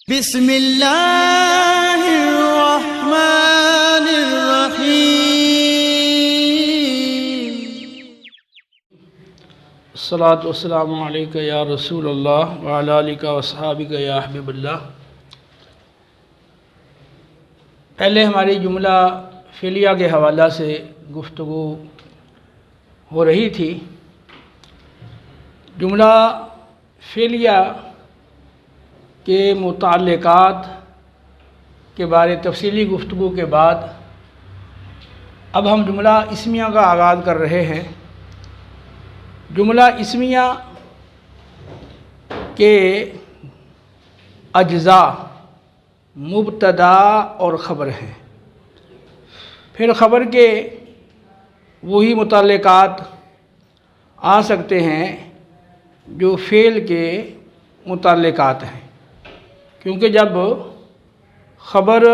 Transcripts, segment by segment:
بسم اللہ الرحمن الرحیم الصلاۃ والسلام علیکہ یا رسول اللہ وعلی آلکہ واصحابکہ یا حبیب اللہ۔ پہلے ہماری جملہ فعلیہ کے حوالہ سے گفتگو ہو رہی تھی۔ جملہ فعلیہ کے متعلقات کے بارے تفصیلی گفتگو کے بعد اب ہم جملہ اسمیہ کا آغاز کر رہے ہیں۔ جملہ اسمیہ کے اجزاء مبتدا اور خبر ہیں، پھر خبر کے وہی متعلقات آ سکتے ہیں جو فعل کے متعلقات ہیں، کیونکہ جب خبر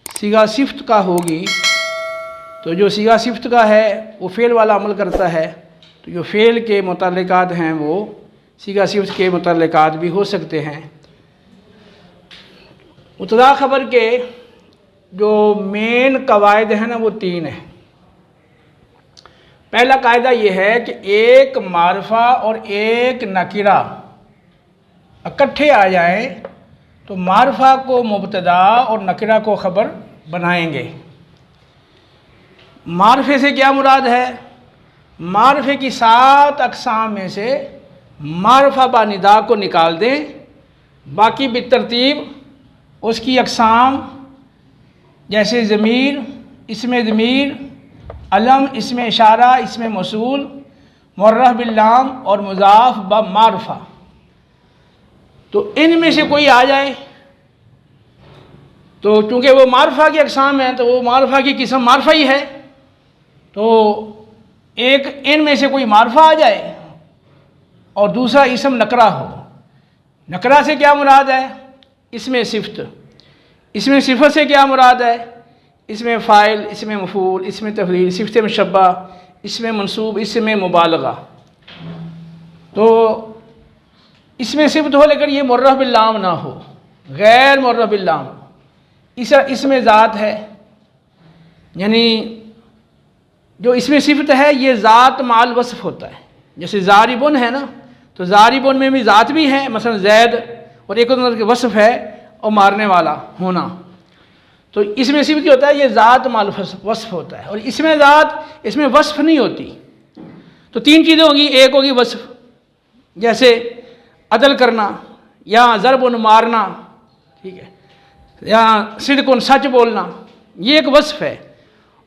صیغہ صفت کا ہوگی تو جو صیغہ صفت کا ہے وہ فعل والا عمل کرتا ہے، تو جو فعل کے متعلقات ہیں وہ صیغہ صفت کے متعلقات بھی ہو سکتے ہیں۔ مبتدا خبر کے جو مین قواعد ہیں نا وہ تین ہیں۔ پہلا قاعدہ یہ ہے کہ ایک معرفہ اور ایک نکرہ اکٹھے آ جائیں تو معرفہ کو مبتدا اور نکرہ کو خبر بنائیں گے۔ معرفے سے کیا مراد ہے؟ معرفے کی 7 اقسام میں سے معرفہ با ندا کو نکال دیں، باقی بالترتیب اس کی اقسام جیسے ضمیر، اسم ضمیر، علم، اسم اشارہ، اسم موصول، معرف باللام اور مضاف با معرفہ، تو ان میں سے کوئی آ جائے تو چونکہ وہ معرفہ کی اقسام ہیں تو وہ معرفہ کی قسم معرفہ ہی ہے، تو ایک ان میں سے کوئی معرفہ آ جائے اور دوسرا اسم نکرہ ہو۔ نکرہ سے کیا مراد ہے؟ اسم صفت۔ اسم صفت سے کیا مراد ہے؟ اسم فاعل، اسم مفعول، اسم تفضیل، صفت مشبہ، اسم منصوب، اسم مبالغہ۔ تو اسم صفت ہو لیکن یہ معرف باللام نہ ہو، غیر معرف باللام۔ اسم ذات ہے، یعنی جو اسم صفت ہے یہ ذات مع وصف ہوتا ہے، جیسے ضاربن ہے نا، تو ضاربن میں بھی ذات بھی ہے، مثلا زید، اور ایک کے وصف ہے اور مارنے والا ہونا، تو اسم صفت کیا ہوتا ہے؟ یہ ذات مع وصف ہوتا ہے، اور اسم ذات اس میں وصف نہیں ہوتی۔ تو تین چیزیں ہوں گی، ایک ہوگی وصف، جیسے عدل کرنا یا ضرب مارنا، ٹھیک ہے، یا صدق سچ بولنا، یہ ایک وصف ہے،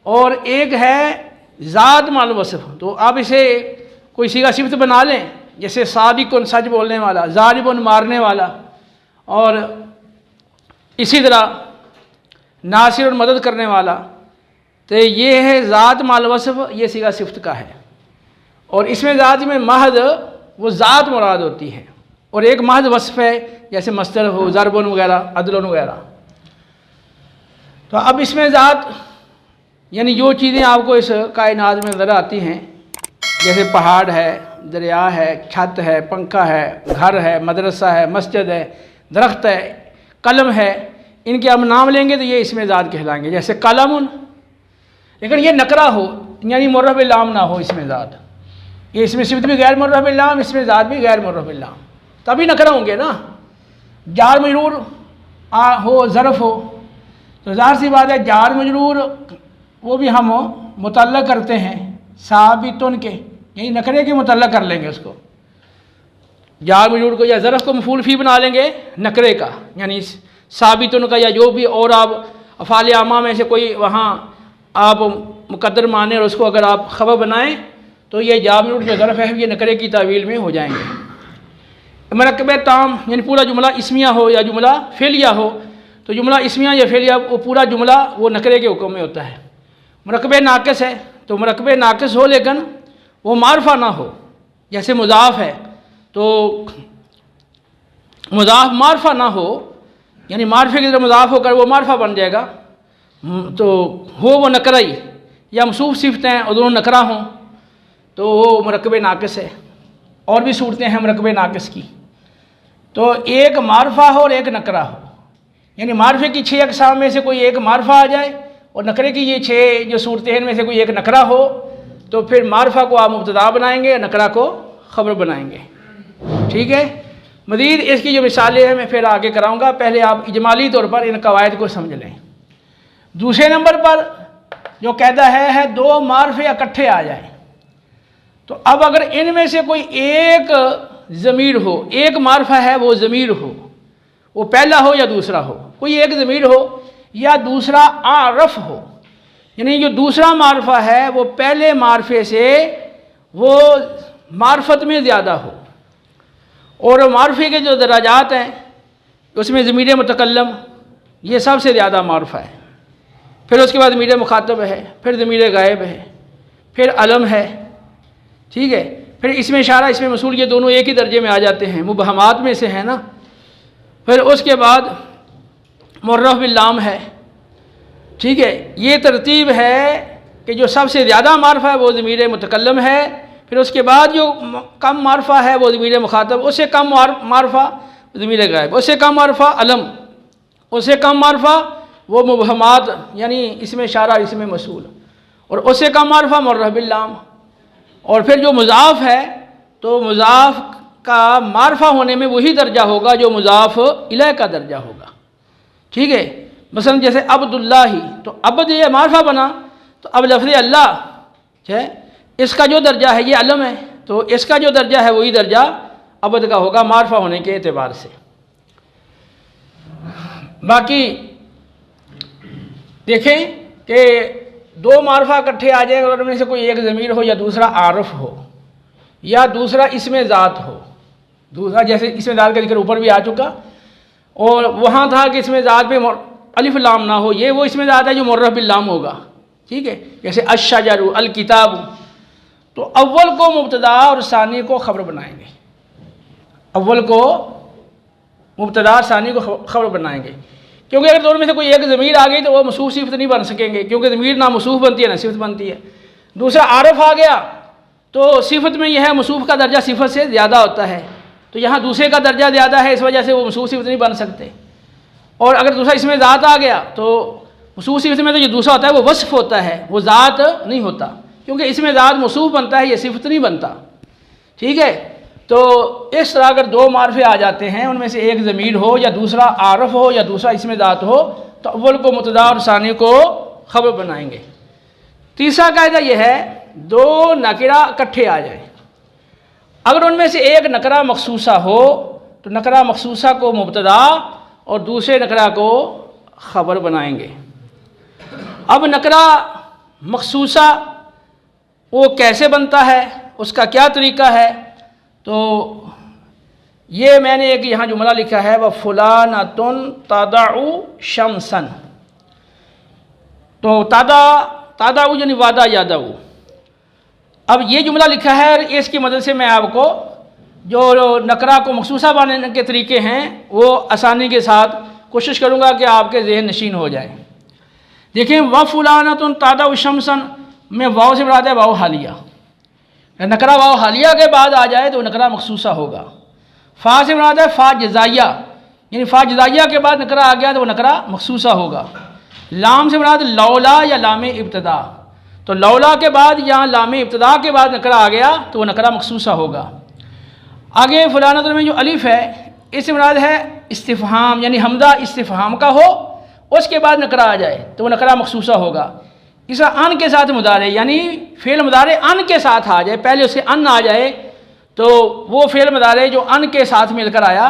اور ایک ہے ذات مع وصف۔ تو آپ اسے کوئی صیغہ صفت بنا لیں، جیسے صادق سچ بولنے والا، ضارب مارنے والا، اور اسی طرح ناصر مدد کرنے والا، تو یہ ہے ذات مع وصف، یہ صیغہ صفت کا ہے۔ اور اس میں ذات میں محض وہ ذات مراد ہوتی ہے، اور ایک محض وصف ہے جیسے مصدر ہو، ضرب وغیرہ، عدل وغیرہ۔ تو اب اس میں ذات یعنی جو چیزیں آپ کو اس کائنات میں نظر آتی ہیں، جیسے پہاڑ ہے، دریا ہے، چھت ہے، پنکھا ہے، گھر ہے، مدرسہ ہے، مسجد ہے، درخت ہے، قلم ہے، ان کے ہم نام لیں گے تو یہ اس میں ذات کہلائیں گے، جیسے قلم، لیکن یہ نکرہ ہو یعنی معرف باللام نہ ہو اس میں ذات، یہ اس میں صفت بھی غیر معرف باللام، اس میں ذات بھی غیر معرف باللام، تبھی نکرہ ہوں گے نا۔ جار مجرور ہو، ظرف ہو، تو ظاہر سی بات ہے جار مجرور وہ بھی ہم متعلق کرتے ہیں ثابتن کے، یعنی نکرے کے متعلق کر لیں گے اس کو، جار مجرور کو یا ظرف کو مفعول فی بنا لیں گے نکرے کا، یعنی ثابتن کا، یا جو بھی اور آپ افعال عامہ میں سے کوئی وہاں آپ مقدر مانیں اور اس کو اگر آپ خبر بنائیں تو یہ جار مجرور جو ظرف ہے یہ نکرے کی تعویل میں ہو جائیں گے۔ مرکب تام یعنی پورا جملہ اسمیہ ہو یا جملہ فعلیہ ہو، تو جملہ اسمیہ یا فعلیہ وہ پورا جملہ وہ نکرے کے حکم میں ہوتا ہے۔ مرکب ناقص ہے تو مرکب ناقص ہو لیکن وہ معرفہ نہ ہو، جیسے مضاف ہے تو مضاف معرفہ نہ ہو، یعنی معرفے کی طرح مضاف ہو کر وہ معرفہ بن جائے گا، تو ہو وہ نکرہ ہی، یا موصوف صفتیں اور دونوں نکرہ ہوں تو وہ مرکب ناقص ہے۔ اور بھی صورتیں ہیں مرکب ناقص کی، تو ایک معرفہ ہو اور ایک نکرہ ہو، یعنی معرفے کی 6 اقسام میں سے کوئی ایک معرفہ آ جائے اور نکرے کی یہ 6 جو صورتیں ہیں میں سے کوئی ایک نکرہ ہو، تو پھر معرفہ کو آپ مبتدا بنائیں گے، نکرہ کو خبر بنائیں گے، ٹھیک ہے۔ مزید اس کی جو مثالیں ہیں میں پھر آگے کراؤں گا، پہلے آپ اجمالی طور پر ان قواعد کو سمجھ لیں۔ دوسرے نمبر پر جو قاعدہ ہے 2 معرفے اکٹھے آ جائیں، تو اب اگر ان میں سے کوئی ایک ضمیر ہو، ایک معرفہ ہے وہ ضمیر ہو، وہ پہلا ہو یا دوسرا ہو، کوئی ایک ضمیر ہو یا دوسرا عارف ہو، یعنی جو دوسرا معرفہ ہے وہ پہلے معرفے سے وہ معرفت میں زیادہ ہو، اور معرفے کے جو درجات ہیں اس میں ضمیر متکلم یہ سب سے زیادہ معرفہ ہے، پھر اس کے بعد ضمیر مخاطب ہے، پھر ضمیر غائب ہے، پھر علم ہے، ٹھیک ہے، پھر اسم اشارہ اسم موصول یہ دونوں ایک ہی درجے میں آ جاتے ہیں، مبہمات میں سے ہیں نا، پھر اس کے بعد معرف باللام ہے، ٹھیک ہے۔ یہ ترتیب ہے کہ جو سب سے زیادہ معرفہ ہے وہ ضمیر متکلم ہے، پھر اس کے بعد جو کم معرفہ ہے وہ ضمیر مخاطب، اس سے کم معرفہ ضمیر غائب، اس سے کم معرفہ علم، اس سے کم معرفہ وہ مبہمات یعنی اسم اشارہ اسم موصول، اور اس سے کم معرفہ معرف باللام، اور پھر جو مضاف ہے تو مضاف کا معرفہ ہونے میں وہی درجہ ہوگا جو مضاف الیہ کا درجہ ہوگا، ٹھیک ہے۔ مثلا جیسے عبداللہ، تو عبد یہ معرفہ بنا، تو اب لفظ اللہ ہے اس کا جو درجہ ہے یہ علم ہے، تو اس کا جو درجہ ہے وہی درجہ عبد کا ہوگا معرفہ ہونے کے اعتبار سے۔ باقی دیکھیں کہ 2 معرفہ اکٹھے آ جائیں اور ان میں سے کوئی ایک ضمیر ہو یا دوسرا عارف ہو یا دوسرا اسم ذات ہو، دوسرا جیسے اسم ذات کا ذکر اوپر بھی آ چکا، اور وہاں تھا کہ اسم ذات پہ الف لام نہ ہو، یہ وہ اسم ذات ہے جو معرف باللام ہوگا، ٹھیک ہے، جیسے الشجر، الکتاب، تو اول کو مبتدا اور ثانی کو خبر بنائیں گے، اول کو مبتدا ثانی کو خبر بنائیں گے، کیونکہ اگر دونوں میں سے کوئی ایک ضمیر آ گئی تو وہ موصوف صفت نہیں بن سکیں گے، کیونکہ ضمیر نہ موصوف بنتی ہے نہ صفت بنتی ہے۔ دوسرا عارف آ گیا تو صفت میں یہ ہے موصوف کا درجہ صفت سے زیادہ ہوتا ہے، تو یہاں دوسرے کا درجہ زیادہ ہے، اس وجہ سے وہ موصوف صفت نہیں بن سکتے۔ اور اگر دوسرا اسم ذات آ گیا تو موصوف صفت میں تو جو دوسرا ہوتا ہے وہ وصف ہوتا ہے، وہ ذات نہیں ہوتا، کیونکہ اسم ذات موصوف بنتا ہے، یہ صفت نہیں بنتا، ٹھیک ہے۔ تو اس طرح اگر 2 معرفے آ جاتے ہیں، ان میں سے ایک ضمیر ہو یا دوسرا عارف ہو یا دوسرا اسم ذات ہو، تو اول کو مبتدا اور ثانی کو خبر بنائیں گے۔ تیسرا قاعدہ یہ ہے 2 نکرہ اکٹھے آ جائیں، اگر ان میں سے ایک نکرہ مخصوصہ ہو تو نکرہ مخصوصہ کو مبتدا اور دوسرے نکرہ کو خبر بنائیں گے۔ اب نکرہ مخصوصہ وہ کیسے بنتا ہے، اس کا کیا طریقہ ہے، تو یہ میں نے ایک یہاں جملہ لکھا ہے وَفُلَانَةٌ تَدَعُ شَمْسًا، تو تادعو یعنی وعدہ یادعو۔ اب یہ جملہ لکھا ہے اور اس کی مدد سے میں آپ کو جو نکرہ کو مخصوصہ بنانے کے طریقے ہیں وہ آسانی کے ساتھ کوشش کروں گا کہ آپ کے ذہن نشین ہو جائیں۔ دیکھیں وَفُلَانَةٌ تَدَعُ شَمْسًا میں واو سے مراد ہے واو حالیہ، نکرہ واو حالیہ کے بعد آ جائے تو نکرہ مخصوصہ ہوگا۔ فا سے مراد ہے فا جزائیہ، یعنی فا جزائیہ کے بعد نکرہ آ گیا تو وہ نکرہ مخصوصہ ہوگا۔ لام سے مراد لولا یا لام ابتدا، تو لولا کے بعد یا لام ابتدا کے بعد نکرہ آ گیا تو وہ نکرہ مخصوصہ ہوگا۔ آگے فلانۃ میں جو الف ہے اس سے مراد ہے استفہام، یعنی حمزہ استفہام کا ہو اس کے بعد نکرہ آ جائے تو وہ نکرہ مخصوصہ ہوگا۔ اس طرح ان کے ساتھ مضارع، یعنی فعل مضارع ان کے ساتھ آ جائے، پہلے اس سے ان آ جائے تو وہ فعل مضارع جو ان کے ساتھ مل کر آیا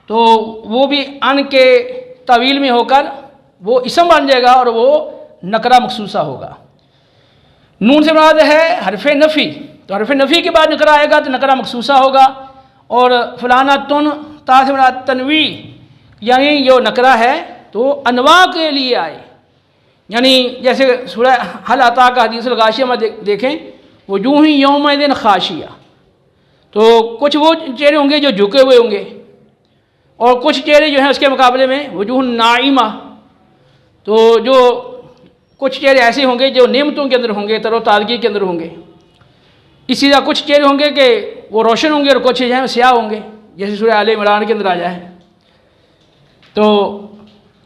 تو وہ بھی ان کے طویل میں ہو کر وہ اسم بن جائے گا اور وہ نکرہ مخصوصہ ہوگا۔ نون سے مراد ہے حرف نفی، تو حرف نفی کے بعد نکرہ آئے گا تو نکرہ مخصوصہ ہوگا۔ اور فلانۃن تا سے مراد تنوی، یعنی جو نکرہ ہے تو انواع کے لیے آئے، یعنی جیسے سورہ حل اتی کا حدیث الغاشیہ میں دیکھیں وجوہ یومئذ خاشیہ، تو کچھ وہ چہرے ہوں گے جو جھکے ہوئے ہوں گے اور کچھ چہرے جو ہیں اس کے مقابلے میں وجوہ ناعمہ، تو جو کچھ چہرے ایسے ہوں گے جو نعمتوں کے اندر ہوں گے، تر و تازگی کے اندر ہوں گے۔ اسی طرح کچھ چہرے ہوں گے کہ وہ روشن ہوں گے اور کچھ جو ہیں سیاہ ہوں گے، جیسے سورہ آل عمران کے اندر آ جائے. تو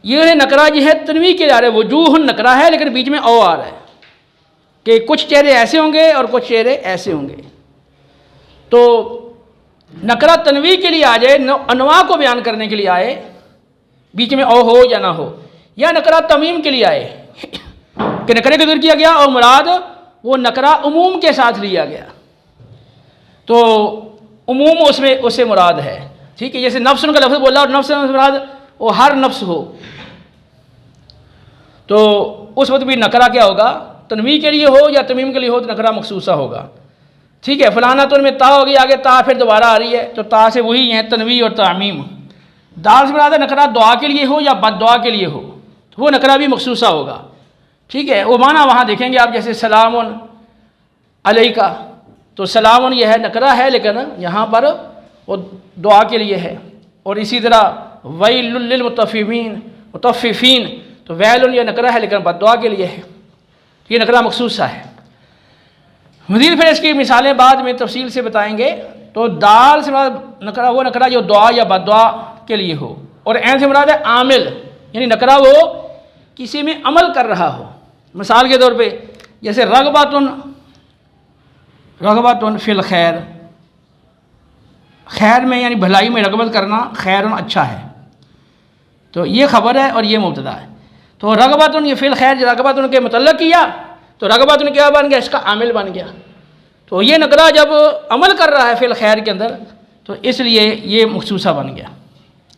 یہ نکرہ جو ہے تنویع کے لیے آ رہا ہے. وجوہ نکرہ ہے لیکن بیچ میں او آ رہا ہے کہ کچھ چہرے ایسے ہوں گے اور کچھ چہرے ایسے ہوں گے. تو نکرہ تنویع کے لیے آ جائے، انواع کو بیان کرنے کے لیے آئے، بیچ میں او ہو یا نہ ہو، یا نکرہ تمیم کے لیے آئے کہ نکرے کو ذکر کیا گیا اور مراد وہ نکرہ عموم کے ساتھ لیا گیا. تو عموم اس سے مراد ہے. ٹھیک ہے، جیسے نفس کا لفظ بولا اور نفس مراد وہ ہر نفس ہو، تو اس وقت بھی نکرہ کیا ہوگا؟ تنویع کے لیے ہو یا تمیم کے لیے ہو تو نکرہ مخصوصہ ہوگا. ٹھیک ہے، فلانا تو ان میں تا ہوگی، آگے تا پھر دوبارہ آ رہی ہے تو تا سے وہی ہیں تنویع اور تعمیم. دال سے مراد ہے نکرہ دعا کے لیے ہو یا بد دعا کے لیے ہو تو وہ نکرہ بھی مخصوصہ ہوگا. ٹھیک ہے، وہ معنی وہاں دیکھیں گے آپ، جیسے سلام علیکہ، تو سلام یہ ہے نکرہ ہے لیکن یہاں پر وہ دعا کے لیے ہے. اور اسی طرح ویل للمطففین تو ویل یہ نکرہ ہے لیکن بد دعا کے لیے ہے. یہ نکرہ مخصوصہ ہے. مزید پھر اس کی مثالیں بعد میں تفصیل سے بتائیں گے. تو دال سے مراد نکرہ وہ نکرہ جو دعا یا بد دعا کے لیے ہو، اور عین سے مراد ہے عامل، یعنی نکرہ وہ کسی میں عمل کر رہا ہو. مثال کے طور پہ جیسے رغبتن فی الخیر، خیر میں یعنی بھلائی میں رغبت کرنا، خیرن اچھا ہے، تو یہ خبر ہے اور یہ مبتدا ہے. تو رغبتن یہ فی الخیر رغبتن کے متعلق کیا تو رغبتن کیا بن گیا؟ اس کا عامل بن گیا. تو یہ نکرہ جب عمل کر رہا ہے فی الخیر کے اندر تو اس لیے یہ مخصوصہ بن گیا.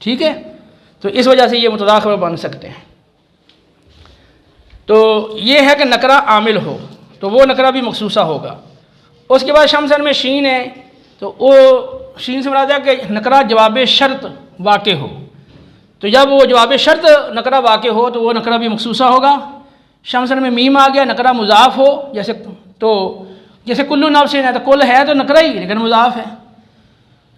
ٹھیک ہے، تو اس وجہ سے یہ مبتدا خبر بن سکتے ہیں. تو یہ ہے کہ نکرہ عامل ہو تو وہ نکرہ بھی مخصوصہ ہوگا. اس کے بعد شمسن میں شین ہے، تو وہ شین سے مراد ہے کہ نکرہ جواب شرط واقع ہو. تو جب وہ جواب شرط نکرہ واقع ہو تو وہ نکرہ بھی مخصوصہ ہوگا. شمسن میں میم آ گیا، نکرہ مضاف ہو، جیسے کلو نفس ہے، تو کل ہے تو نکرہ ہی لیکن مضاف ہے.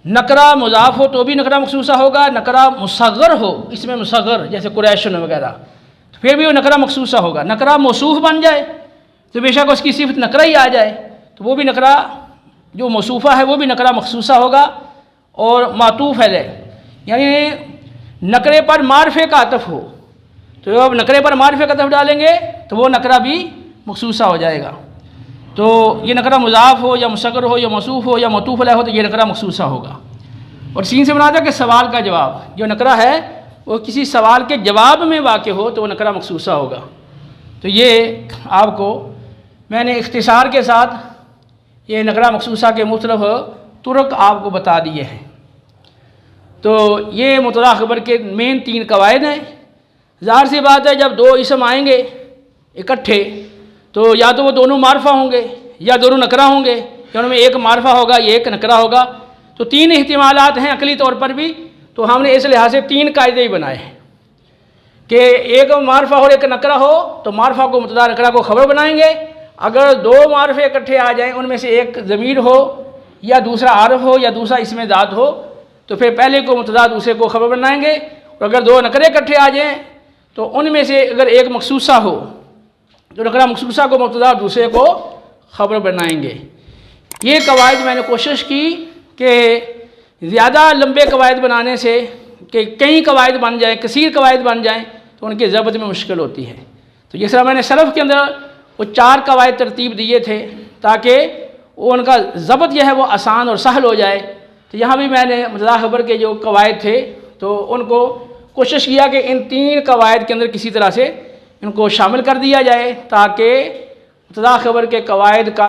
نکرہ مضاف ہو تو بھی نکرہ مخصوصہ ہوگا. نکرہ مصغر ہو، اس میں مصغر جیسے قریشن وغیرہ، تو پھر بھی وہ نکرہ مخصوصہ ہوگا. نکرہ موصوف بن جائے تو بے شک اس کی صفت نکرہ ہی آ جائے تو وہ بھی نکرہ جو موصوفہ ہے وہ بھی نکرہ مخصوصہ ہوگا. اور معطوف ہے یعنی نکرے پر معرفے کا عطف ہو، تو جب نکرے پر معرفے کا عطف ڈالیں گے تو وہ نکرہ بھی مخصوصہ ہو جائے گا. تو یہ نکرہ مضاف ہو یا مصغر ہو یا موصوف ہو یا معطوف علیہ ہو تو یہ نکرہ مخصوصہ ہوگا. اور سین سے مراد ہے کہ سوال کا جواب، جو نکرہ ہے وہ کسی سوال کے جواب میں واقع ہو تو وہ نکرہ مخصوصہ ہوگا. تو یہ آپ کو میں نے اختصار کے ساتھ یہ نکرہ مخصوصہ کے مختلف طرق آپ کو بتا دیے ہیں. تو یہ مبتدا خبر کے مین 3 قواعد ہیں. ظاہر سی بات ہے جب 2 اسم آئیں گے اکٹھے تو یا تو وہ دونوں معرفہ ہوں گے یا دونوں نکرہ ہوں گے، یا ان میں ایک معرفہ ہوگا یا ایک نکرہ ہوگا. تو 3 احتمالات ہیں عقلی طور پر بھی. تو ہم نے اس لحاظ سے 3 قاعدے ہی بنائے ہیں کہ ایک معرفہ ہو اور ایک نکرہ ہو تو معرفہ کو مبتدا نکرہ کو خبر بنائیں گے. اگر 2 معرفے اکٹھے آ جائیں، ان میں سے ایک ضمیر ہو یا دوسرا عارف ہو یا دوسرا اسم ذات ہو تو پھر پہلے کو مبتدا دوسرے کو خبر بنائیں گے. اور اگر 2 نکرے اکٹھے آ جائیں تو ان میں سے اگر ایک مخصوصہ ہو تو نکرہ مخصوصہ کو مبتدا دوسرے کو خبر بنائیں گے. یہ قواعد میں نے کوشش کی کہ زیادہ لمبے قواعد بنانے سے کہ کئی قواعد بن جائیں، کثیر قواعد بن جائیں تو ان کی ضبط میں مشکل ہوتی ہے. تو جس طرح میں نے سلف کے اندر وہ 4 قواعد ترتیب دیے تھے تاکہ وہ ان کا ضبط جو ہے وہ آسان اور سہل ہو جائے. تو یہاں بھی میں نے مبتدا خبر کے جو قواعد تھے تو ان کو کوشش کیا کہ ان 3 قواعد کے اندر کسی طرح سے ان کو شامل کر دیا جائے تاکہ مبتدا خبر کے قواعد کا